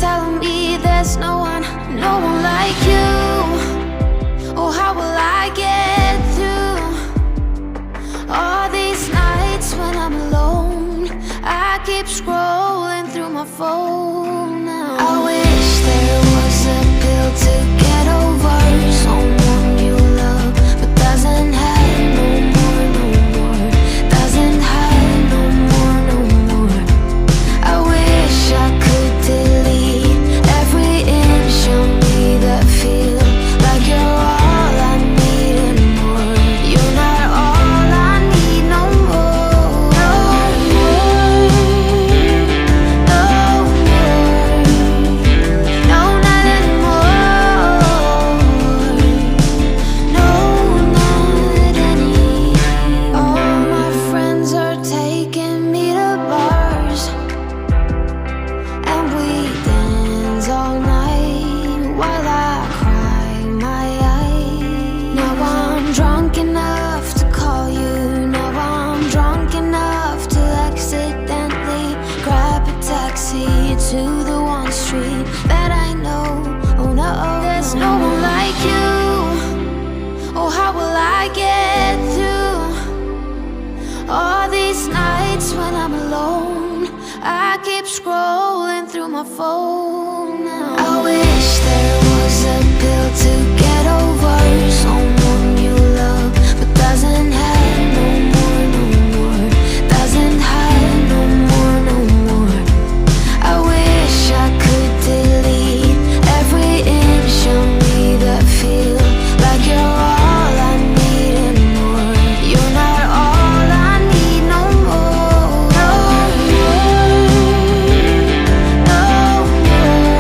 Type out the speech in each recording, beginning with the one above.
telling me there's no one like you. Oh, how will I get through all these nights when I'm alone? I keep scrolling through my phone now. I wish there was a pill to get over someone you love, but doesn't have no more, no more. Doesn't have no more, no more. I wish I could delete every inch of me that feel like you're all I need and more. You're not all I need no more. No more, no more, no, not anymore. No, not any. All my friends are taking me to bars, and we dance all night while I cry my eyes. Now I'm drunk enough to call you. Now I'm drunk enough to accidentally grab a taxi to the one street that I know. Oh no, there's no one like you. Oh, how will I get through all these nights when I'm alone? I keep scrolling through my phone now. I wish there was a pill to get over someone you love, but doesn't have no more, no more. Doesn't have no more, no more. I wish I could delete every inch of me that feel like you're all I need and more. You're not all I need no more. No more, no more,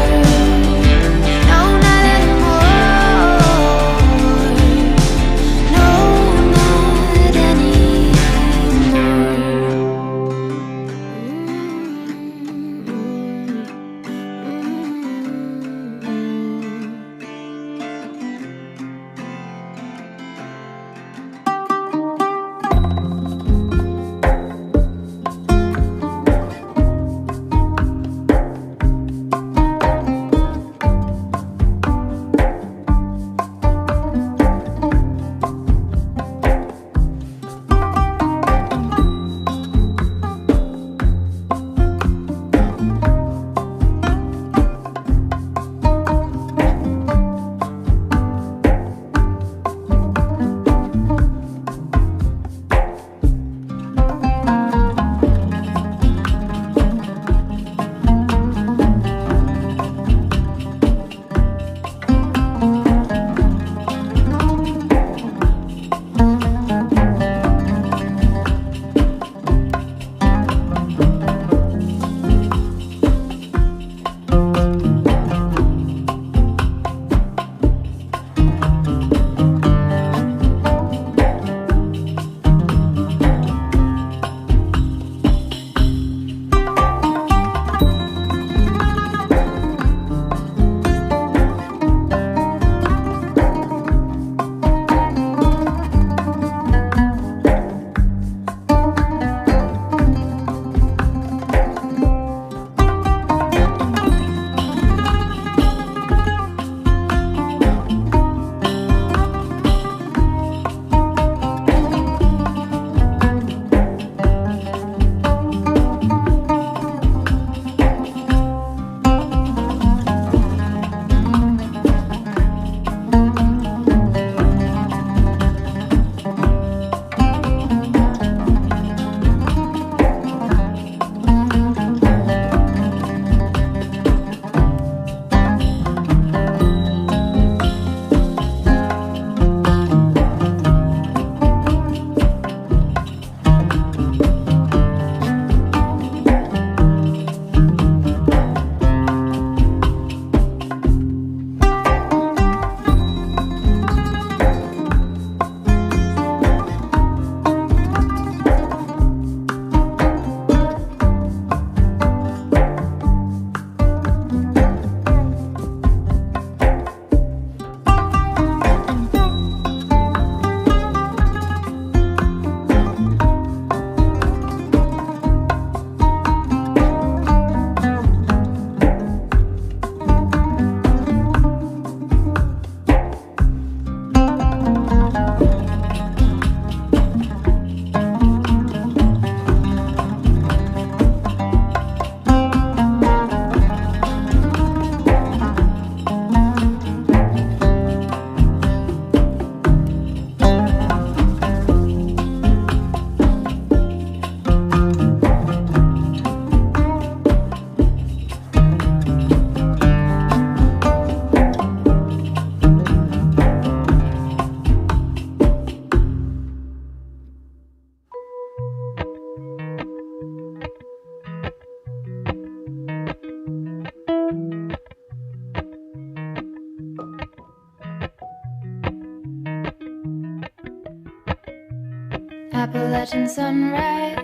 Appalachian sunrise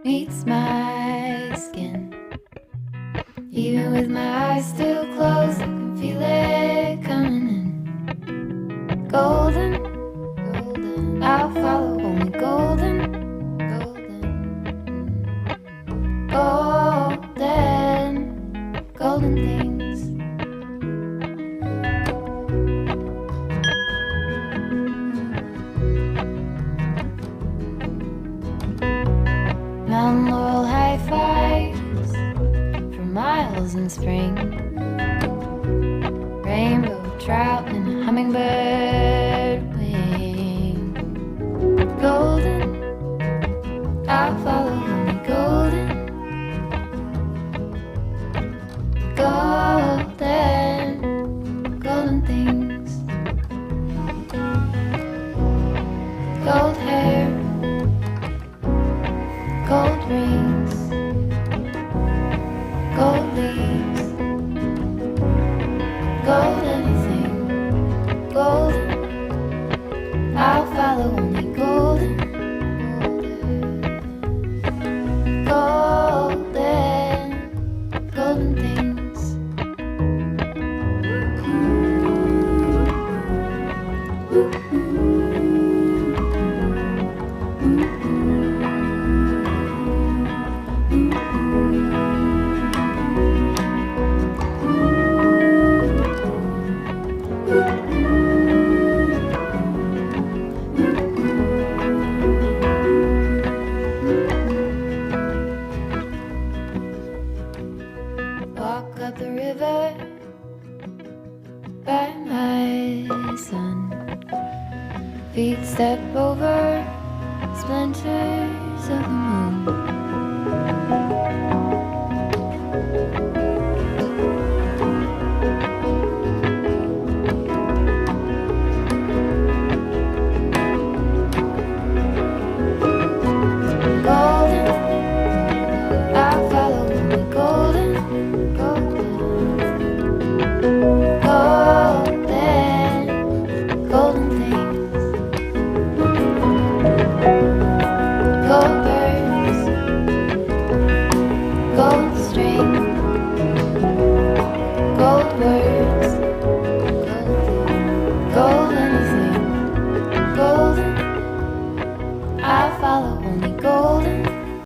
meets my skin. Even with my eyes still closed, I can feel it coming in. Golden, golden, I'll follow only golden, golden, golden, golden things. Mountain laurel high fives for miles in spring. Rainbow trout and a hummingbird wing. Golden, I'll follow only golden, golden, golden things. Gold hair, gold rings, gold leaves, gold anything, golden, I'll follow only golden, golden, golden things. Walk up the river by my son. Feet step over splinters of the moon.